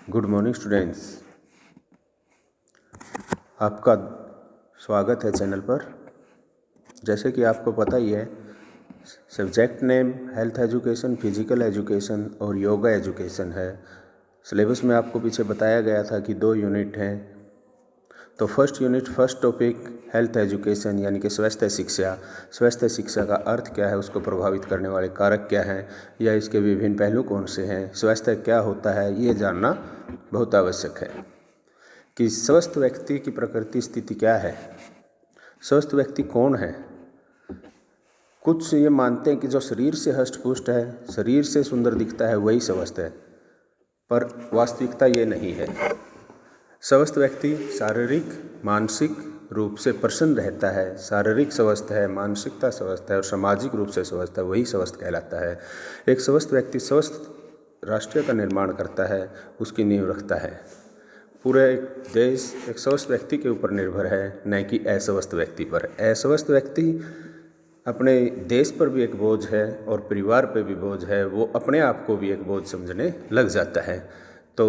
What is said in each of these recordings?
Good morning students, आपका स्वागत है चैनल पर। जैसे कि आपको पता ही है, subject name health education, physical education और योगा एजुकेशन है। सिलेबस में आपको पीछे बताया गया था कि 2 यूनिट हैं। तो first unit, first topic health education यानी कि स्वास्थ्य शिक्षा। स्वास्थ्य शिक्षा का अर्थ क्या है, उसको प्रभावित करने वाले कारक क्या हैं, या इसके विभिन्न पहलू कौन से हैं, स्वास्थ्य क्या होता है, ये जानना बहुत आवश्यक है कि स्वस्थ व्यक्ति की प्रकृति स्थिति क्या है, स्वस्थ व्यक्ति कौन है। कुछ ये मानते हैं कि जो शरीर से हष्ट पुष्ट है, शरीर से सुंदर दिखता है, वही स्वस्थ है, पर वास्तविकता ये नहीं है। स्वस्थ व्यक्ति शारीरिक मानसिक रूप से प्रसन्न रहता है, शारीरिक स्वस्थ है, मानसिकता स्वस्थ है और सामाजिक रूप से स्वस्थ है, वही स्वस्थ कहलाता है। एक स्वस्थ व्यक्ति स्वस्थ राष्ट्र का निर्माण करता है, उसकी नींव रखता है। पूरे देश एक स्वस्थ व्यक्ति के ऊपर निर्भर है, न कि अस्वस्थ व्यक्ति पर। अस्वस्थ व्यक्ति अपने देश पर भी एक बोझ है और परिवार पर भी बोझ है, वो अपने आप को भी एक बोझ समझने लग जाता है। तो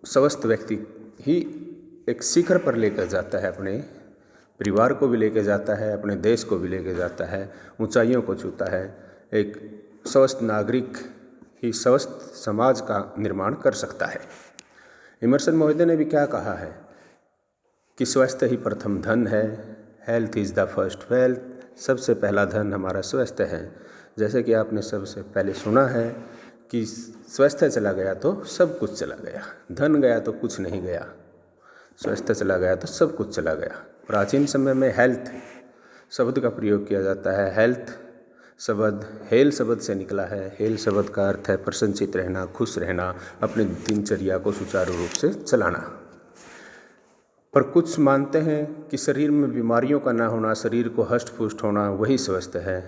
स्वस्थ व्यक्ति ही एक शिखर पर लेकर जाता है, अपने परिवार को भी लेकर जाता है, अपने देश को भी लेकर जाता है, ऊंचाइयों को छूता है। एक स्वस्थ नागरिक ही स्वस्थ समाज का निर्माण कर सकता है। इमर्सन महोदय ने भी क्या कहा है कि स्वास्थ्य ही प्रथम धन है, health is the first wealth. सबसे पहला धन हमारा स्वास्थ्य है। जैसे कि आपने सबसे पहले सुना है कि स्वास्थ्य चला गया तो सब कुछ चला गया, धन गया तो कुछ नहीं गया, स्वास्थ्य चला गया तो सब कुछ चला गया। प्राचीन समय में हेल्थ शब्द का प्रयोग किया जाता है। हेल्थ शब्द हेल शब्द से निकला है। हेल शब्द का अर्थ है प्रसन्नचित रहना, खुश रहना, अपने दिनचर्या को सुचारू रूप से चलाना। पर कुछ मानते हैं कि शरीर में बीमारियों का ना होना, शरीर को हष्ट पुष्ट होना, वही स्वस्थ है।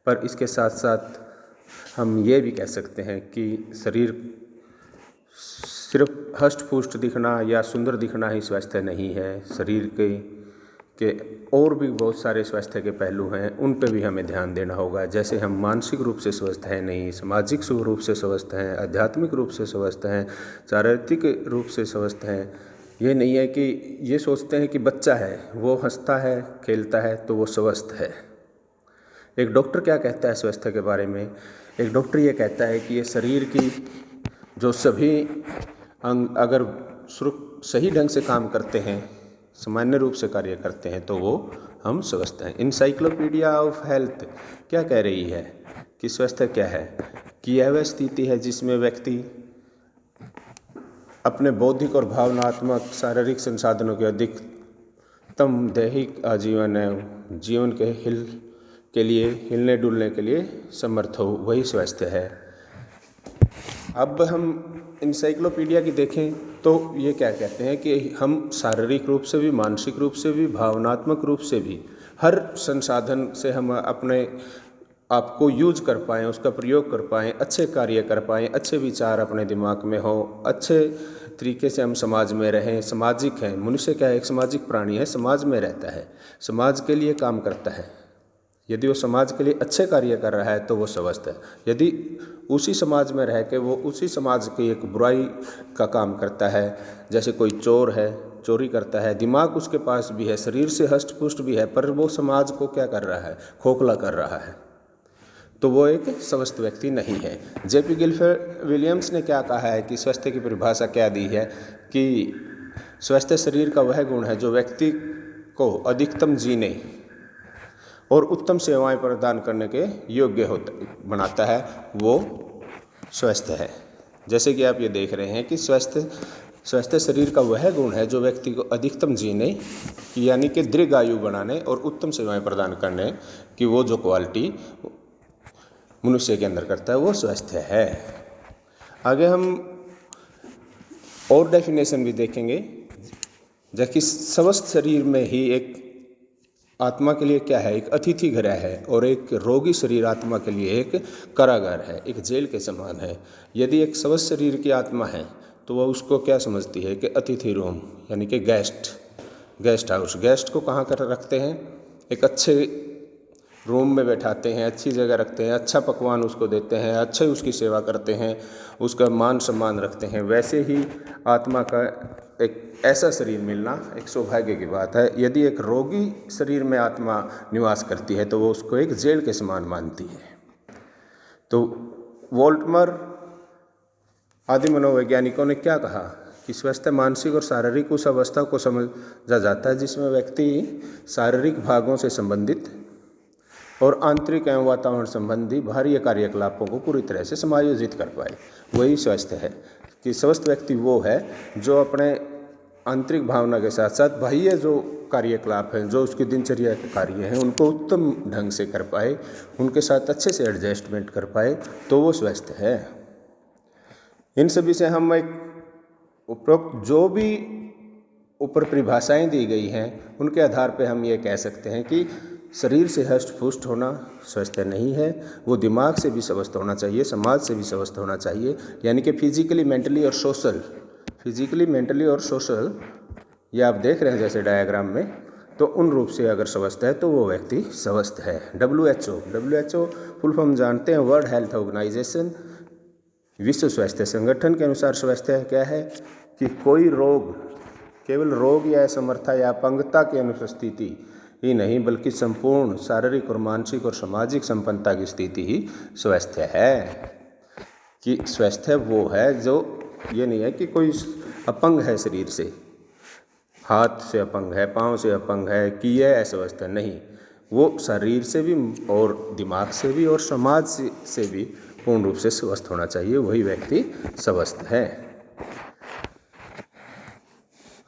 पर इसके साथ साथ हम ये भी कह सकते हैं कि शरीर सिर्फ हष्ट पुष्ट दिखना या सुंदर दिखना ही स्वास्थ्य नहीं है। शरीर के और भी बहुत सारे स्वास्थ्य के पहलू हैं, उन पे भी हमें ध्यान देना होगा। जैसे हम मानसिक रूप से स्वस्थ हैं नहीं, सामाजिक रूप से स्वस्थ हैं, आध्यात्मिक रूप से स्वस्थ हैं, चारित्रिक रूप से स्वस्थ हैं। ये नहीं है कि ये सोचते हैं कि बच्चा है, वो हंसता है, खेलता है तो वो स्वस्थ है। एक डॉक्टर क्या कहता है स्वास्थ्य के बारे में? एक डॉक्टर ये कहता है कि ये शरीर की जो सभी अंग अगर सही ढंग से काम करते हैं, सामान्य रूप से कार्य करते हैं, तो वो हम स्वस्थ हैं। इनसाइक्लोपीडिया ऑफ हेल्थ क्या कह रही है कि स्वास्थ्य क्या है? कि यह वह स्थिति है जिसमें व्यक्ति अपने बौद्धिक और भावनात्मक शारीरिक संसाधनों के अधिकतम दैहिक आजीवन जीवन के लिए हिलने डुलने के लिए समर्थ हो, वही स्वास्थ्य है। अब हम इनसाइक्लोपीडिया की देखें तो ये क्या कहते हैं कि हम शारीरिक रूप से भी, मानसिक रूप से भी, भावनात्मक रूप से भी, हर संसाधन से हम अपने आपको यूज कर पाएँ, उसका प्रयोग कर पाएँ, अच्छे कार्य कर पाएँ, अच्छे विचार अपने दिमाग में हो, अच्छे तरीके से हम समाज में रहें। सामाजिक हैं, मनुष्य क्या है? एक सामाजिक प्राणी है, समाज में रहता है, समाज के लिए काम करता है। यदि वो समाज के लिए अच्छे कार्य कर रहा है तो वो स्वस्थ है। यदि उसी समाज में रह के वो उसी समाज की एक बुराई का काम करता है, जैसे कोई चोर है, चोरी करता है, दिमाग उसके पास भी है, शरीर से हष्ट पुष्ट भी है, पर वो समाज को क्या कर रहा है? खोखला कर रहा है, तो वो एक स्वस्थ व्यक्ति नहीं है। जेपी गिलफर्ड विलियम्स ने क्या कहा है कि स्वास्थ्य की परिभाषा क्या दी है कि स्वस्थ शरीर का वह गुण है जो व्यक्ति को अधिकतम जीने और उत्तम सेवाएं प्रदान करने के योग्य बनाता है, वो स्वस्थ है। जैसे कि आप ये देख रहे हैं कि स्वस्थ शरीर का वह गुण है जो व्यक्ति को अधिकतम जीने यानी कि दीर्घ आयु बनाने और उत्तम सेवाएं प्रदान करने की वो जो क्वालिटी मनुष्य के अंदर करता है, वो स्वस्थ है। आगे हम और डेफिनेशन भी देखेंगे, जबकि स्वस्थ शरीर में ही एक आत्मा के लिए क्या है? एक अतिथि गृह है, और एक रोगी शरीर आत्मा के लिए एक कारागार है, एक जेल के समान है। यदि एक स्वस्थ शरीर की आत्मा है तो वह उसको क्या समझती है कि अतिथि रूम यानी कि गेस्ट हाउस। गेस्ट को कहाँ कर रखते हैं? एक अच्छे रूम में बैठाते हैं, अच्छी जगह रखते हैं, अच्छा पकवान उसको देते हैं, अच्छे उसकी सेवा करते हैं, उसका मान सम्मान रखते हैं, वैसे ही आत्मा का एक ऐसा शरीर मिलना एक सौभाग्य की बात है। यदि एक रोगी शरीर में आत्मा निवास करती है तो वो उसको एक जेल के समान मानती है। तो वोल्टमर आदि मनोवैज्ञानिकों ने क्या कहा कि स्वस्थ मानसिक और शारीरिक उस अवस्था को समझा जाता है जिसमें व्यक्ति शारीरिक भागों से संबंधित और आंतरिक एवं वातावरण संबंधी बाहरी कार्यकलापों को पूरी तरह से समायोजित कर पाए, वही स्वस्थ है। कि स्वस्थ व्यक्ति वो है जो अपने आंतरिक भावना के साथ साथ बाह्य जो कार्यकलाप हैं, जो उसकी दिनचर्या के कार्य हैं, उनको उत्तम ढंग से कर पाए, उनके साथ अच्छे से एडजस्टमेंट कर पाए, तो वो स्वस्थ है। इन सभी से हम एक उपरोक्त जो भी ऊपर परिभाषाएं दी गई हैं उनके आधार पर हम ये कह सकते हैं कि शरीर से हष्ट पुष्ट होना स्वस्थ नहीं है, वो दिमाग से भी स्वस्थ होना चाहिए, समाज से भी स्वस्थ होना चाहिए, यानी कि फिजिकली, मेंटली और सोशल। फिजिकली, मेंटली और सोशल ये आप देख रहे हैं जैसे डायग्राम में, तो उन रूप से अगर स्वस्थ है तो वो व्यक्ति स्वस्थ है। WHO फुल फॉर्म जानते हैं, वर्ल्ड हेल्थ ऑर्गेनाइजेशन, विश्व स्वास्थ्य संगठन के अनुसार स्वस्थ है क्या है कि कोई रोग, केवल रोग या असमर्थता या अपंगता की अनुपस्थिति ही नहीं बल्कि संपूर्ण शारीरिक और मानसिक और सामाजिक संपन्नता की स्थिति ही स्वस्थ है। कि स्वस्थ है वो है जो, ये नहीं है कि कोई अपंग है शरीर से, हाथ से अपंग है, पाँव से अपंग है कि यह अस्वस्थ है, नहीं, वो शरीर से भी और दिमाग से भी और समाज से भी पूर्ण रूप से स्वस्थ होना चाहिए, वही व्यक्ति स्वस्थ है।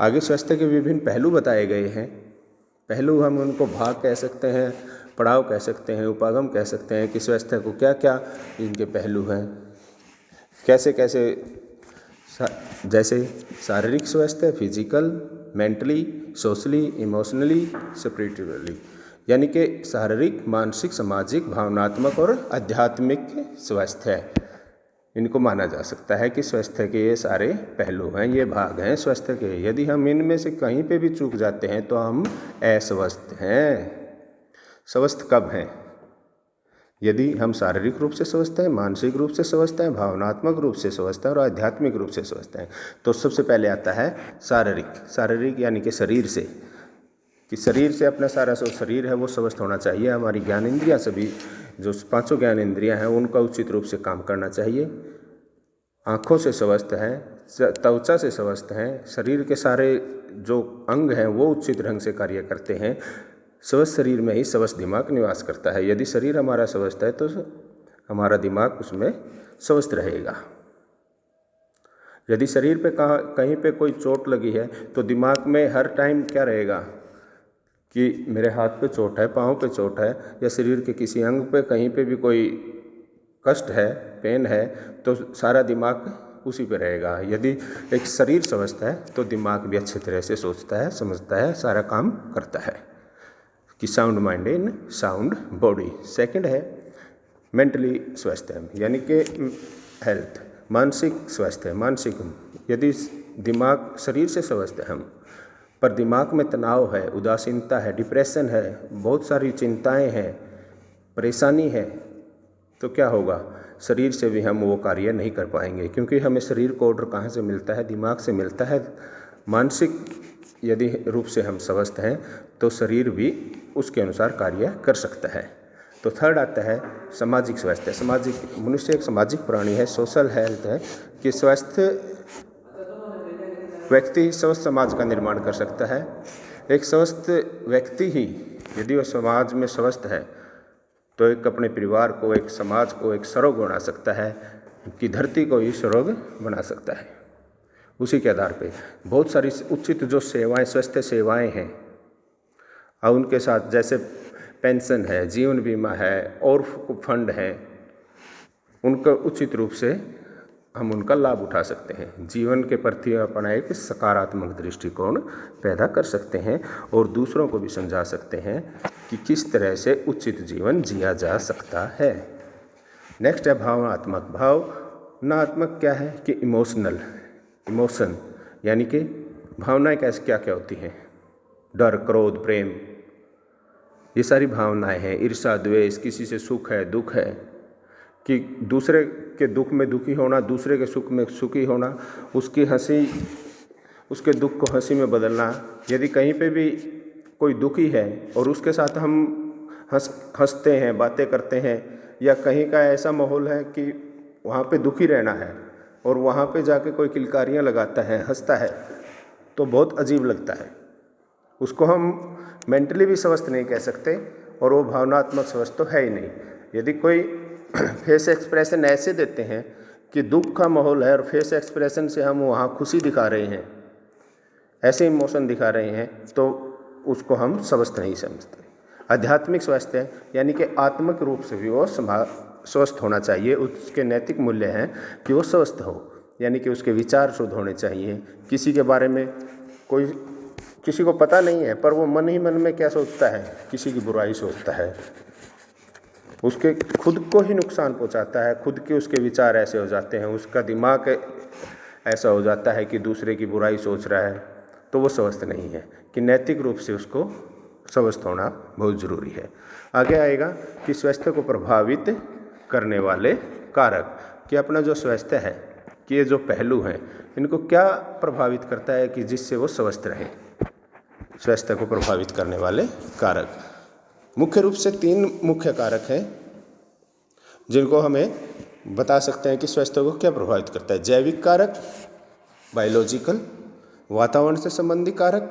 आगे स्वास्थ्य के विभिन्न पहलू बताए गए हैं। पहलू हम उनको भाग कह सकते हैं, पड़ाव कह सकते हैं, उपागम कह सकते हैं कि स्वास्थ्य को क्या क्या इनके पहलू हैं, कैसे कैसे, जैसे शारीरिक स्वास्थ्य, physical, mentally, socially, emotionally, spiritually, यानी कि शारीरिक, मानसिक, सामाजिक, भावनात्मक और आध्यात्मिक स्वास्थ्य, इनको माना जा सकता है कि स्वास्थ्य के ये सारे पहलू हैं, ये भाग हैं स्वास्थ्य के। यदि हम इनमें से कहीं पे भी चूक जाते हैं तो हम अस्वस्थ हैं। स्वस्थ कब हैं? यदि हम शारीरिक रूप से स्वस्थ हैं, मानसिक रूप से स्वस्थ हैं, भावनात्मक रूप से स्वस्थ हैं और आध्यात्मिक रूप से स्वस्थ हैं। तो सबसे पहले आता है शारीरिक यानी कि शरीर से, कि शरीर से अपना सारा जो शरीर है वो स्वस्थ होना चाहिए। हमारी ज्ञान इंद्रियाँ सभी जो 5 ज्ञान इंद्रियाँ हैं उनका उचित रूप से काम करना चाहिए। आँखों से स्वस्थ हैं, त्वचा से स्वस्थ हैं, शरीर के सारे जो अंग हैं वो उचित ढंग से कार्य करते हैं। स्वस्थ शरीर में ही स्वस्थ दिमाग निवास करता है। यदि शरीर हमारा स्वस्थ है तो हमारा दिमाग उसमें स्वस्थ रहेगा। यदि शरीर पे कहीं पे कोई चोट लगी है तो दिमाग में हर टाइम क्या रहेगा कि मेरे हाथ पे चोट है, पाँव पे चोट है, या शरीर के किसी अंग पे कहीं पे भी कोई कष्ट है, पेन है, तो सारा दिमाग उसी पे रहेगा। यदि एक शरीर स्वस्थ है तो दिमाग भी अच्छी तरह से सोचता है, समझता है, सारा काम करता है। कि sound mind in sound body. Second है मेंटली स्वस्थ है, यानी कि हेल्थ, मानसिक स्वास्थ्य, मानसिक। यदि दिमाग, शरीर से स्वस्थ है हम, पर दिमाग में तनाव है, उदासीनता है, डिप्रेशन है, बहुत सारी चिंताएं हैं, परेशानी है, तो क्या होगा? शरीर से भी हम वो कार्य नहीं कर पाएंगे, क्योंकि हमें शरीर को ऑर्डर कहाँ से मिलता है? दिमाग से मिलता है। मानसिक यदि रूप से हम स्वस्थ हैं तो शरीर भी उसके अनुसार कार्य कर सकता है। तो थर्ड आता है सामाजिक स्वास्थ्य। मनुष्य एक सामाजिक प्राणी है, सोशल हेल्थ है, कि स्वस्थ व्यक्ति स्वस्थ समाज का निर्माण कर सकता है। एक स्वस्थ व्यक्ति ही यदि वह समाज में स्वस्थ है तो एक अपने परिवार को, एक समाज को एक सरोग बना सकता है, कि धरती को ही सरोग बना सकता है। उसी के आधार पे बहुत सारी उचित जो सेवाएं, स्वास्थ्य सेवाएं हैं, और उनके साथ जैसे पेंशन है, जीवन बीमा है और फंड है, उनका उचित रूप से हम उनका लाभ उठा सकते हैं। जीवन के प्रति अपना एक सकारात्मक दृष्टिकोण पैदा कर सकते हैं और दूसरों को भी समझा सकते हैं कि किस तरह से उचित जीवन जिया जा सकता है। नेक्स्ट है भावनात्मक। भावनात्मक क्या है? कि इमोशन, यानी कि भावनाएं कैसे क्या क्या होती हैं? डर, क्रोध, प्रेम, ये सारी भावनाएं हैं, ईर्ष्या, द्वेष, किसी से सुख है, दुख है, कि दूसरे के दुख में दुखी होना, दूसरे के सुख में सुखी होना, उसकी हंसी, उसके दुख को हंसी में बदलना। यदि कहीं पे भी कोई दुखी है और उसके साथ हम हंसते हैं, बातें करते हैं, या कहीं का ऐसा माहौल है कि वहाँ पे दुखी रहना है और वहाँ पे जाके कोई किलकारियाँ लगाता है, हंसता है, तो बहुत अजीब लगता है। उसको हम मेंटली भी स्वस्थ नहीं कह सकते और वो भावनात्मक स्वस्थ तो है ही नहीं। यदि कोई फेस एक्सप्रेशन ऐसे देते हैं कि दुख का माहौल है और फेस एक्सप्रेशन से हम वहाँ खुशी दिखा रहे हैं, ऐसे इमोशन दिखा रहे हैं, तो उसको हम स्वस्थ नहीं समझते। आध्यात्मिक स्वास्थ्य यानी कि आत्मिक रूप से भी वो स्वस्थ होना चाहिए। उसके नैतिक मूल्य हैं कि वो स्वस्थ हो, यानी कि उसके विचार शुद्ध होने चाहिए। किसी के बारे में किसी को पता नहीं है, पर वो मन ही मन में क्या सोचता है, किसी की बुराई सोचता है, उसके खुद को ही नुकसान पहुंचाता है, खुद के उसके विचार ऐसे हो जाते हैं, उसका दिमाग ऐसा हो जाता है कि दूसरे की बुराई सोच रहा है, तो वो स्वस्थ नहीं है। कि नैतिक रूप से उसको स्वस्थ होना बहुत ज़रूरी है। आगे आएगा कि स्वास्थ्य को प्रभावित करने वाले कारक, कि अपना जो स्वास्थ्य है कि ये जो पहलू हैं इनको क्या प्रभावित करता है कि जिससे वो स्वस्थ रहे। स्वास्थ्य को प्रभावित करने वाले कारक मुख्य रूप से 3 मुख्य कारक हैं जिनको हमें बता सकते हैं कि स्वास्थ्य को क्या प्रभावित करता है। जैविक कारक, बायोलॉजिकल, वातावरण से संबंधी कारक,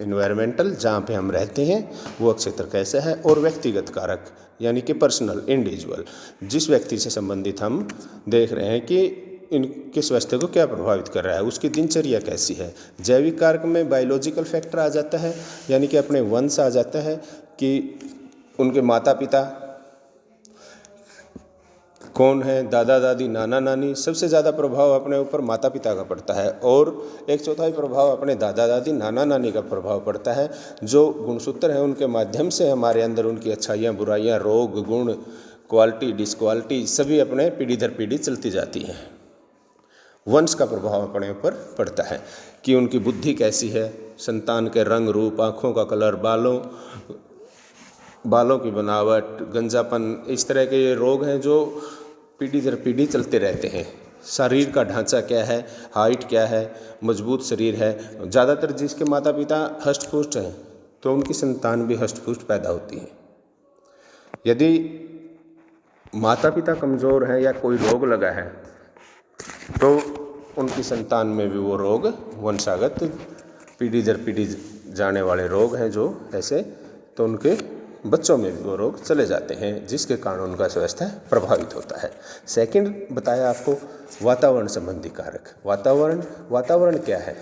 इन्वायरमेंटल जहाँ पे हम रहते हैं वो क्षेत्र कैसा है, और व्यक्तिगत कारक यानी कि पर्सनल, इंडिविजुअल, जिस व्यक्ति से संबंधित हम देख रहे हैं कि इनके स्वास्थ्य को क्या प्रभावित कर रहा है, उसकी दिनचर्या कैसी है। जैविक कारक में बायोलॉजिकल फैक्टर आ जाता है, यानी कि अपने वंश आ जाता है कि उनके माता पिता कौन है, दादा दादी, नाना नानी। सबसे ज़्यादा प्रभाव अपने ऊपर माता पिता का पड़ता है और 1/4 प्रभाव अपने दादा दादी, नाना नानी का प्रभाव पड़ता है। जो गुणसूत्र हैं उनके माध्यम से हमारे अंदर उनकी अच्छाइयाँ, बुराइयाँ, रोग, गुण, क्वालिटी, डिसक्वालिटी सभी अपने पीढ़ी दर पीढ़ी चलती जाती हैं। वंश का प्रभाव अपने ऊपर पड़ता है कि उनकी बुद्धि कैसी है, संतान के रंग रूप, आँखों का कलर, बालों की बनावट, गंजापन, इस तरह के ये रोग हैं जो पीढ़ी दर पीढ़ी चलते रहते हैं। शरीर का ढांचा क्या है, हाइट क्या है, मजबूत शरीर है। ज़्यादातर जिसके माता पिता हष्ट पुष्ट हैं तो उनकी संतान भी हष्ट पुष्ट पैदा होती है। यदि माता पिता कमज़ोर हैं या कोई रोग लगा है तो उनकी संतान में भी वो रोग वंशागत पीढ़ी दर पीढ़ी जाने वाले रोग हैं जो ऐसे, तो उनके बच्चों में भी वो रोग चले जाते हैं, जिसके कारण उनका स्वास्थ्य प्रभावित होता है। सेकंड बताया आपको वातावरण संबंधी कारक। वातावरण क्या है?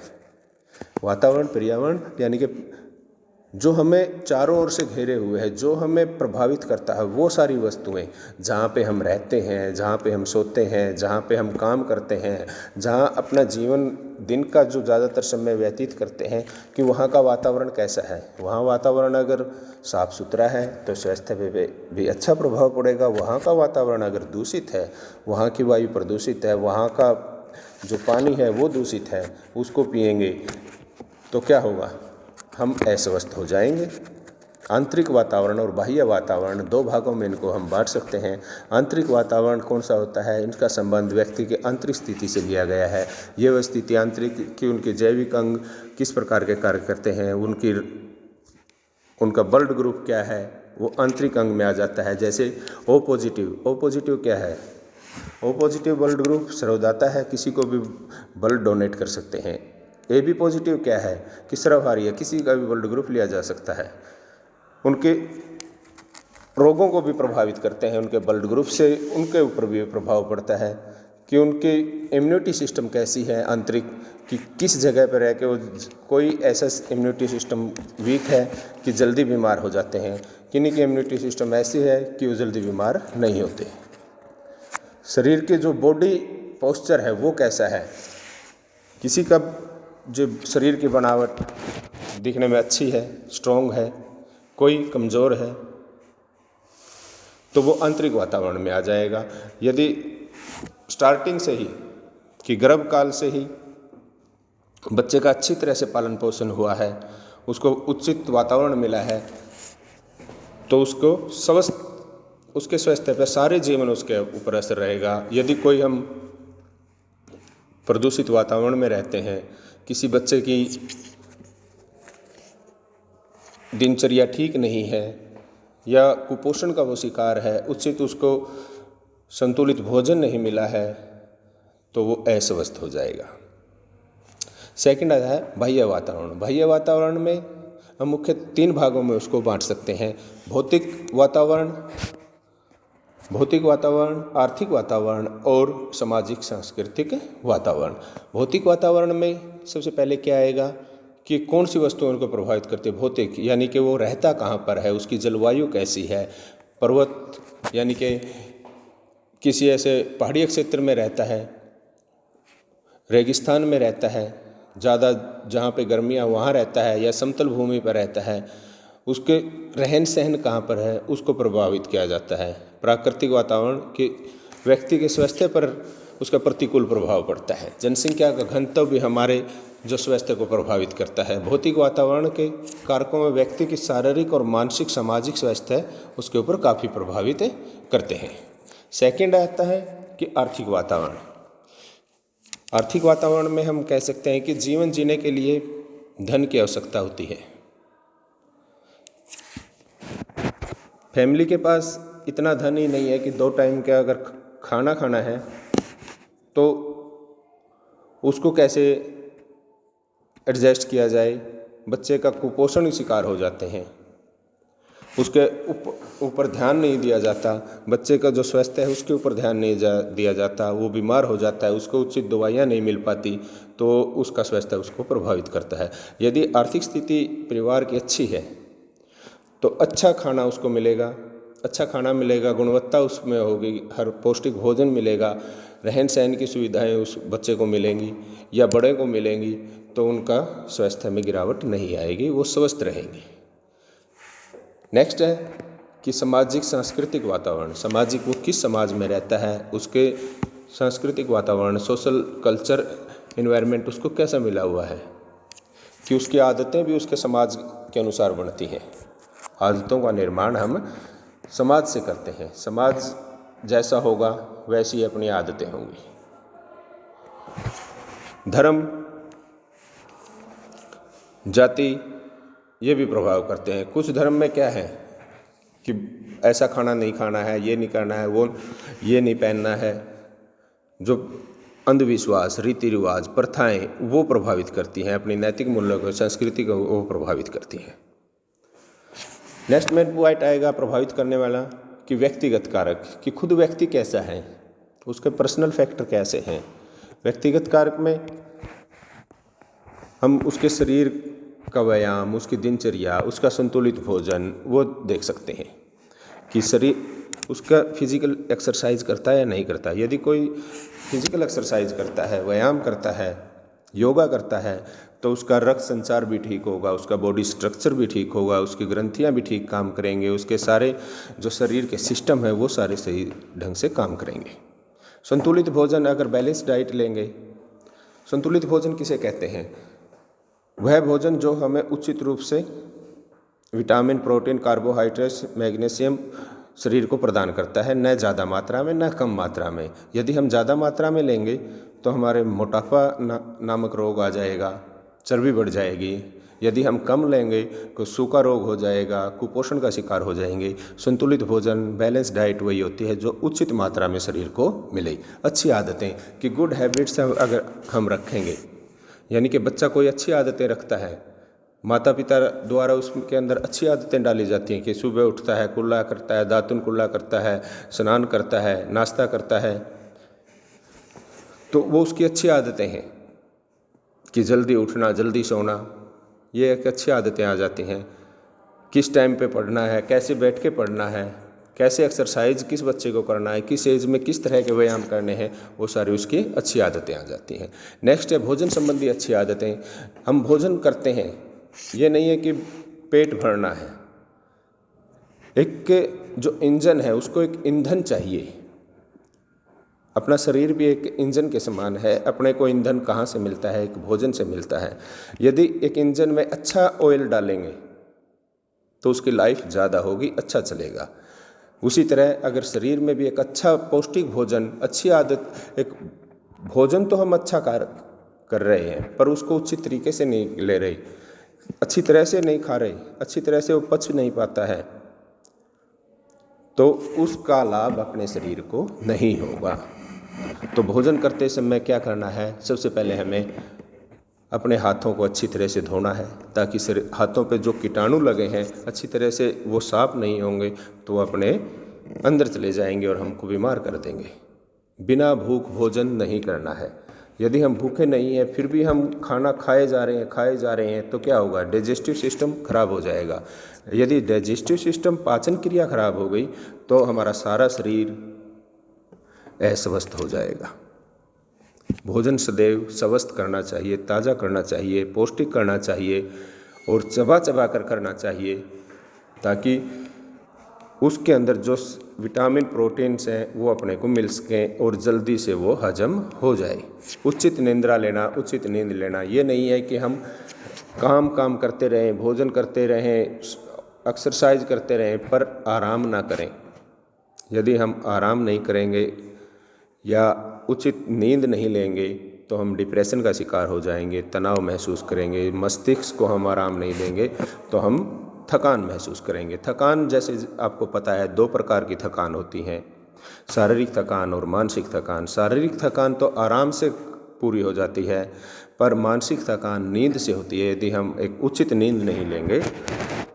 वातावरण, पर्यावरण यानी कि जो हमें चारों ओर से घेरे हुए है, जो हमें प्रभावित करता है, वो सारी वस्तुएं, जहाँ पे हम रहते हैं, जहाँ पे हम सोते हैं, जहाँ पे हम काम करते हैं, जहाँ अपना जीवन दिन का जो ज़्यादातर समय व्यतीत करते हैं, कि वहाँ का वातावरण कैसा है। वहाँ वातावरण अगर साफ़ सुथरा है तो स्वास्थ्य पे भी अच्छा प्रभाव पड़ेगा। वहाँ का वातावरण अगर दूषित है, वहाँ की वायु प्रदूषित है, वहाँ का जो पानी है वो दूषित है, उसको पिएंगे तो क्या होगा, हम अस्वस्थ हो जाएंगे। आंतरिक वातावरण और बाह्य वातावरण 2 भागों में इनको हम बांट सकते हैं। आंतरिक वातावरण कौन सा होता है? इनका संबंध व्यक्ति के आंतरिक स्थिति से लिया गया है। ये वह स्थिति आंतरिक कि उनके जैविक अंग किस प्रकार के कार्य करते हैं, उनका ब्लड ग्रुप क्या है, वो आंतरिक अंग में आ जाता है। जैसे ओ पॉजिटिव क्या है? ओ पॉजिटिव ब्लड ग्रुप सर्वदाता है, किसी को भी ब्लड डोनेट कर सकते हैं। ए बी पॉजिटिव क्या है? कि सर्वहारी है, किसी का भी ब्लड ग्रुप लिया जा सकता है। उनके रोगों को भी प्रभावित करते हैं उनके ब्लड ग्रुप से, उनके ऊपर भी प्रभाव पड़ता है कि उनकी इम्यूनिटी सिस्टम कैसी है आंतरिक, कि किस जगह पर रह के वो, कोई ऐसा इम्यूनिटी सिस्टम वीक है कि जल्दी बीमार हो जाते हैं, किन्हीं की इम्यूनिटी सिस्टम ऐसी है कि वो जल्दी बीमार नहीं होते। शरीर के जो बॉडी पोस्चर है वो कैसा है, किसी का जो शरीर की बनावट दिखने में अच्छी है, स्ट्रॉन्ग है, कोई कमज़ोर है, तो वो आंतरिक वातावरण में आ जाएगा। यदि स्टार्टिंग से ही कि गर्भकाल से ही बच्चे का अच्छी तरह से पालन पोषण हुआ है, उसको उचित वातावरण मिला है, तो उसको उसके स्वास्थ्य पर सारे जीवन उसके ऊपर असर रहेगा। यदि कोई हम प्रदूषित वातावरण में रहते हैं, किसी बच्चे की दिनचर्या ठीक नहीं है या कुपोषण का वो शिकार है, उचित उसको संतुलित भोजन नहीं मिला है, तो वो अस्वस्थ हो जाएगा। सेकंड आता है बाह्य वातावरण। बाह्य वातावरण में हम मुख्य 3 भागों में उसको बांट सकते हैं: भौतिक वातावरण, आर्थिक वातावरण और सामाजिक सांस्कृतिक वातावरण। भौतिक वातावरण में सबसे पहले क्या आएगा कि कौन सी वस्तुएं उनको प्रभावित करती है। भौतिक यानी कि वो रहता कहाँ पर है, उसकी जलवायु कैसी है, पर्वत यानी कि किसी ऐसे पहाड़ी क्षेत्र में रहता है, रेगिस्तान में रहता है, ज़्यादा जहाँ पे गर्मियाँ वहाँ रहता है, या समतल भूमि पर रहता है, उसके रहन सहन कहाँ पर है, उसको प्रभावित किया जाता है। प्राकृतिक वातावरण के व्यक्ति के स्वास्थ्य पर उसका प्रतिकूल प्रभाव पड़ता है। जनसंख्या का घनत्व भी हमारे जो स्वास्थ्य को प्रभावित करता है। भौतिक वातावरण के कारकों में व्यक्ति की शारीरिक और मानसिक सामाजिक स्वास्थ्य है उसके ऊपर काफ़ी प्रभावित करते हैं। सेकंड आता है कि आर्थिक वातावरण। आर्थिक वातावरण में हम कह सकते हैं कि जीवन जीने के लिए धन की आवश्यकता होती है। फैमिली के पास इतना धन ही नहीं है कि 2 टाइम का अगर खाना खाना है तो उसको कैसे एडजस्ट किया जाए। बच्चे का कुपोषण शिकार हो जाते हैं, उसके ऊपर ध्यान नहीं दिया जाता। बच्चे का जो स्वास्थ्य है उसके ऊपर ध्यान नहीं दिया जाता, वो बीमार हो जाता है, उसको उचित दवाइयाँ नहीं मिल पाती, तो उसका स्वास्थ्य उसको प्रभावित करता है। यदि आर्थिक स्थिति परिवार की अच्छी है तो अच्छा खाना उसको मिलेगा, गुणवत्ता उसमें होगी, हर पौष्टिक भोजन मिलेगा, रहन सहन की सुविधाएं उस बच्चे को मिलेंगी या बड़े को मिलेंगी, तो उनका स्वास्थ्य में गिरावट नहीं आएगी, वो स्वस्थ रहेंगे। नेक्स्ट है कि सामाजिक सांस्कृतिक वातावरण। वो किस समाज में रहता है, उसके सांस्कृतिक वातावरण, सोशल कल्चर एनवायरनमेंट उसको कैसा मिला हुआ है कि उसकी आदतें भी उसके समाज के अनुसार बनती हैं। आदतों का निर्माण हम समाज से करते हैं, समाज जैसा होगा वैसी अपनी आदतें होंगी। धर्म, जाति ये भी प्रभाव करते हैं। कुछ धर्म में क्या है कि ऐसा खाना नहीं खाना है, ये नहीं करना है, वो ये नहीं पहनना है। जो अंधविश्वास, रीति रिवाज, प्रथाएं वो प्रभावित करती हैं, अपनी नैतिक मूल्यों को, संस्कृति को वो प्रभावित करती हैं। नेक्स्ट मेन पॉइंट आएगा प्रभावित करने वाला कि व्यक्तिगत कारक, कि खुद व्यक्ति कैसा है, उसके पर्सनल फैक्टर कैसे हैं। व्यक्तिगत कारक में हम उसके शरीर का व्यायाम, उसकी दिनचर्या, उसका संतुलित भोजन वो देख सकते हैं कि शरीर उसका फिजिकल एक्सरसाइज करता है या नहीं करता। यदि कोई फिजिकल एक्सरसाइज करता है, व्यायाम करता है, योगा करता है, तो उसका रक्त संचार भी ठीक होगा, उसका बॉडी स्ट्रक्चर भी ठीक होगा, उसकी ग्रंथियां भी ठीक काम करेंगे, उसके सारे जो शरीर के सिस्टम है वो सारे सही ढंग से काम करेंगे। संतुलित भोजन, अगर बैलेंस डाइट लेंगे, संतुलित भोजन किसे कहते हैं? वह भोजन जो हमें उचित रूप से विटामिन, प्रोटीन, कार्बोहाइड्रेट्स, मैग्नीशियम शरीर को प्रदान करता है, न ज़्यादा मात्रा में न कम मात्रा में। यदि हम ज़्यादा मात्रा में लेंगे तो हमारे मोटापा नामक रोग आ जाएगा, चर्बी बढ़ जाएगी। यदि हम कम लेंगे तो सूखा रोग हो जाएगा, कुपोषण का शिकार हो जाएंगे। संतुलित भोजन, बैलेंस डाइट वही होती है जो उचित मात्रा में शरीर को मिले। अच्छी आदतें कि गुड हैबिट्स अगर हम रखेंगे, यानी कि बच्चा कोई अच्छी आदतें रखता है, माता पिता द्वारा उसके अंदर अच्छी आदतें डाली जाती हैं कि सुबह उठता है, कुल्ला करता है, दातुन कुल्ला करता है, स्नान करता है, नाश्ता करता है, तो वो उसकी अच्छी आदतें हैं कि जल्दी उठना, जल्दी सोना, ये एक अच्छी आदतें आ जाती हैं। किस टाइम पे पढ़ना है, कैसे बैठ के पढ़ना है, कैसे एक्सरसाइज किस बच्चे को करना है, किस एज में किस तरह के व्यायाम करने हैं, वो सारी उसकी अच्छी आदतें आ जाती हैं। नेक्स्ट है भोजन संबंधी अच्छी आदतें। हम भोजन करते हैं, ये नहीं है कि पेट भरना है। एक जो इंजन है उसको एक ईंधन चाहिए। अपना शरीर भी एक इंजन के समान है। अपने को ईंधन कहाँ से मिलता है? एक भोजन से मिलता है। यदि एक इंजन में अच्छा ऑयल डालेंगे तो उसकी लाइफ ज़्यादा होगी, अच्छा चलेगा। उसी तरह अगर शरीर में भी एक अच्छा पौष्टिक भोजन, अच्छी आदत, एक भोजन तो हम अच्छा कर रहे हैं पर उसको उचित तरीके से नहीं ले रहे, अच्छी तरह से नहीं खा रहे, अच्छी तरह से वो पच नहीं पाता है, तो उसका लाभ अपने शरीर को नहीं होगा। तो भोजन करते समय क्या करना है, सबसे पहले हमें अपने हाथों को अच्छी तरह से धोना है ताकि हाथों पे जो कीटाणु लगे हैं अच्छी तरह से वो साफ नहीं होंगे तो वो अपने अंदर चले जाएंगे और हमको बीमार कर देंगे। बिना भूख भोजन नहीं करना है। यदि हम भूखे नहीं हैं फिर भी हम खाना खाए जा रहे हैं तो क्या होगा, डाइजेस्टिव सिस्टम खराब हो जाएगा। यदि डाइजेस्टिव सिस्टम, पाचन क्रिया खराब हो गई तो हमारा सारा शरीर अस्वस्थ हो जाएगा। भोजन सदैव स्वस्थ करना चाहिए, ताज़ा करना चाहिए, पौष्टिक करना चाहिए और चबा चबा कर करना चाहिए ताकि उसके अंदर जो विटामिन प्रोटीन्स हैं वो अपने को मिल सकें और जल्दी से वो हजम हो जाए। उचित निंद्रा लेना, उचित नींद लेना, ये नहीं है कि हम काम करते रहें, भोजन करते रहें, एक्सरसाइज करते रहें पर आराम ना करें। यदि हम आराम नहीं करेंगे या उचित नींद नहीं लेंगे तो हम डिप्रेशन का शिकार हो जाएंगे, तनाव महसूस करेंगे, मस्तिष्क को हम आराम नहीं देंगे तो हम थकान महसूस करेंगे। थकान जैसे आपको पता है 2 प्रकार की थकान होती हैं, शारीरिक थकान और मानसिक थकान। शारीरिक थकान तो आराम से पूरी हो जाती है पर मानसिक थकान नींद से होती है। यदि हम एक उचित नींद नहीं लेंगे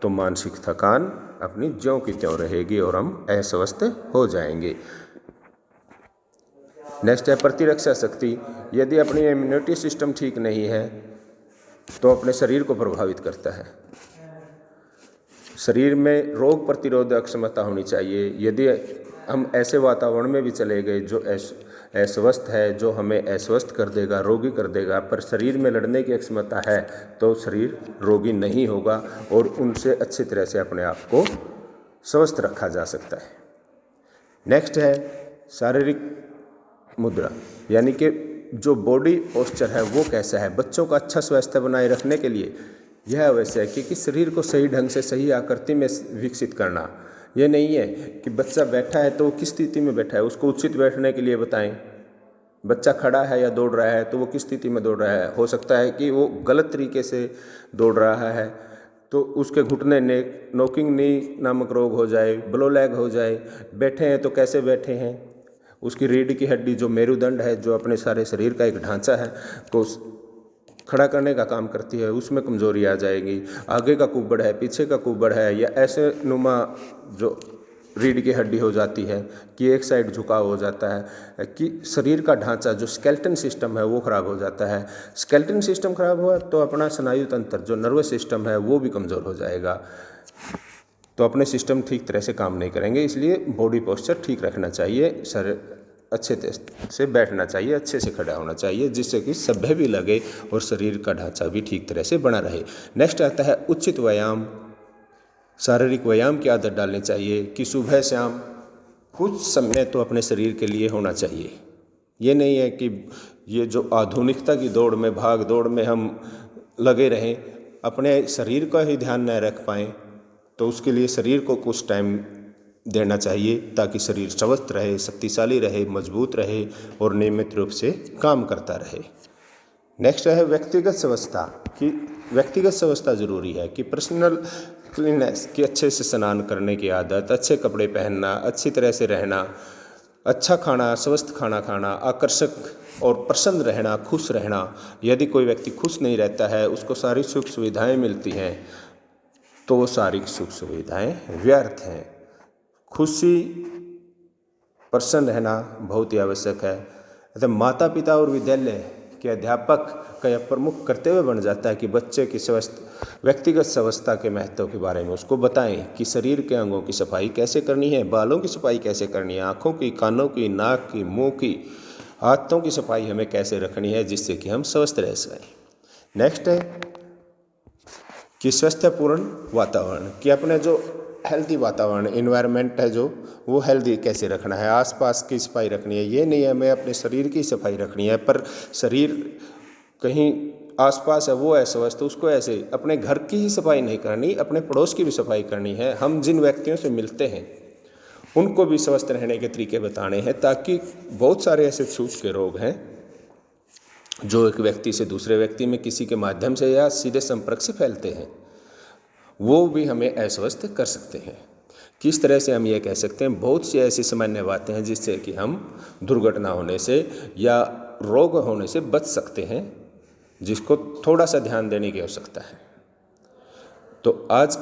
तो मानसिक थकान अपनी ज्यों की त्यों रहेगी और हम अस्वस्थ हो जाएंगे। नेक्स्ट है प्रतिरक्षा शक्ति। यदि अपनी इम्यूनिटी सिस्टम ठीक नहीं है तो अपने शरीर को प्रभावित करता है। शरीर में रोग प्रतिरोधक क्षमता होनी चाहिए। यदि हम ऐसे वातावरण में भी चले गए जो अस्वस्थ है, जो हमें अस्वस्थ कर देगा, रोगी कर देगा, पर शरीर में लड़ने की क्षमता है तो शरीर रोगी नहीं होगा और उनसे अच्छी तरह से अपने आप को स्वस्थ रखा जा सकता है। नेक्स्ट है शारीरिक मुद्रा, यानी कि जो बॉडी पोस्चर है वो कैसा है। बच्चों का अच्छा स्वास्थ्य बनाए रखने के लिए यह आवश्यक है कि शरीर को सही ढंग से, सही आकृति में विकसित करना। ये नहीं है कि बच्चा बैठा है तो किस स्थिति में बैठा है, उसको उचित बैठने के लिए बताएं। बच्चा खड़ा है या दौड़ रहा है तो वो किस स्थिति में दौड़ रहा है। हो सकता है कि वो गलत तरीके से दौड़ रहा है तो उसके घुटने नोकिंग नी नामक रोग हो जाए, ब्लो लेग हो जाए। बैठे हैं तो कैसे बैठे हैं, उसकी रीढ़ की हड्डी जो मेरुदंड है, जो अपने सारे शरीर का एक ढांचा है, तो खड़ा करने का काम करती है, उसमें कमजोरी आ जाएगी। आगे का कुब्बड़ है, पीछे का कुब्बड़ है, या ऐसे नुमा जो रीढ़ की हड्डी हो जाती है कि एक साइड झुकाव हो जाता है, कि शरीर का ढांचा जो स्केलेटन सिस्टम है वो खराब हो जाता है। स्केलेटन सिस्टम खराब हुआ तो अपना स्नायु तंत्र जो नर्वस सिस्टम है वो भी कमज़ोर हो जाएगा, तो अपने सिस्टम ठीक तरह से काम नहीं करेंगे। इसलिए बॉडी पोस्चर ठीक रखना चाहिए, सर अच्छे से बैठना चाहिए, अच्छे से खड़ा होना चाहिए, जिससे कि सभ्य भी लगे और शरीर का ढांचा भी ठीक तरह से बना रहे। नेक्स्ट आता है उचित व्यायाम। शारीरिक व्यायाम की आदत डालनी चाहिए कि सुबह शाम कुछ समय तो अपने शरीर के लिए होना चाहिए। ये नहीं है कि ये जो आधुनिकता की दौड़ में, भाग दौड़ में हम लगे रहें, अपने शरीर का ही ध्यान न रख पाएँ, तो उसके लिए शरीर को कुछ टाइम देना चाहिए ताकि शरीर स्वस्थ रहे, शक्तिशाली रहे, मजबूत रहे और नियमित रूप से काम करता रहे। नेक्स्ट है व्यक्तिगत स्वच्छता, कि व्यक्तिगत स्वच्छता ज़रूरी है, कि पर्सनल क्लीननेस, कि अच्छे से स्नान करने की आदत, अच्छे कपड़े पहनना, अच्छी तरह से रहना, अच्छा खाना, स्वस्थ खाना खाना, आकर्षक और प्रसन्न रहना, खुश रहना। यदि कोई व्यक्ति खुश नहीं रहता है, उसको सारी सुख सुविधाएं मिलती हैं तो वो सारी सुख सुविधाएं व्यर्थ हैं। खुशी, प्रसन्न रहना बहुत ही आवश्यक है। अतः माता पिता और विद्यालय के अध्यापक का यह प्रमुख कर्तव्य बन जाता है कि बच्चे की व्यक्तिगत स्वच्छता के महत्व के बारे में उसको बताएं कि शरीर के अंगों की सफाई कैसे करनी है, बालों की सफाई कैसे करनी है, आँखों की, कानों की, नाक की, मुँह की, हाथों की सफाई हमें कैसे रखनी है जिससे कि हम स्वस्थ रह सकें। नेक्स्ट है कि स्वस्थपूर्ण वातावरण, कि अपने जो हेल्दी वातावरण, इन्वायरमेंट है जो वो हेल्दी कैसे रखना है, आसपास की सफाई रखनी है। ये नहीं है हमें अपने शरीर की सफाई रखनी है पर शरीर कहीं आसपास है वो अस्वस्थ, उसको ऐसे अपने घर की ही सफाई नहीं करनी, अपने पड़ोस की भी सफाई करनी है। हम जिन व्यक्तियों से मिलते हैं उनको भी स्वस्थ रहने के तरीके बताने हैं, ताकि बहुत सारे ऐसे छूत के रोग हैं जो एक व्यक्ति से दूसरे व्यक्ति में किसी के माध्यम से या सीधे संपर्क से फैलते हैं, वो भी हमें अस्वस्थ कर सकते हैं। किस तरह से हम ये कह सकते हैं, बहुत सी ऐसी सामान्य बातें हैं जिससे कि हम दुर्घटना होने से या रोग होने से बच सकते हैं, जिसको थोड़ा सा ध्यान देने की आवश्यकता है। तो आज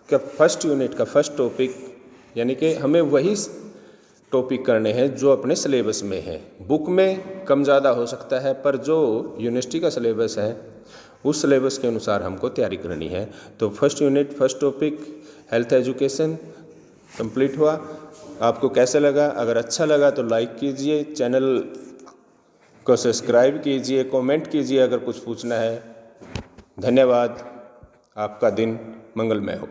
का फर्स्ट यूनिट का फर्स्ट टॉपिक, यानी कि हमें वही टॉपिक करने हैं जो अपने सिलेबस में है। बुक में कम ज़्यादा हो सकता है, पर जो यूनिवर्सिटी का सिलेबस है उस सिलेबस के अनुसार हमको तैयारी करनी है। तो first unit first topic health education complete हुआ। आपको कैसा लगा? अगर अच्छा लगा तो लाइक कीजिए, चैनल को सब्सक्राइब कीजिए, कमेंट कीजिए अगर कुछ पूछना है। धन्यवाद। आपका दिन मंगलमय हो।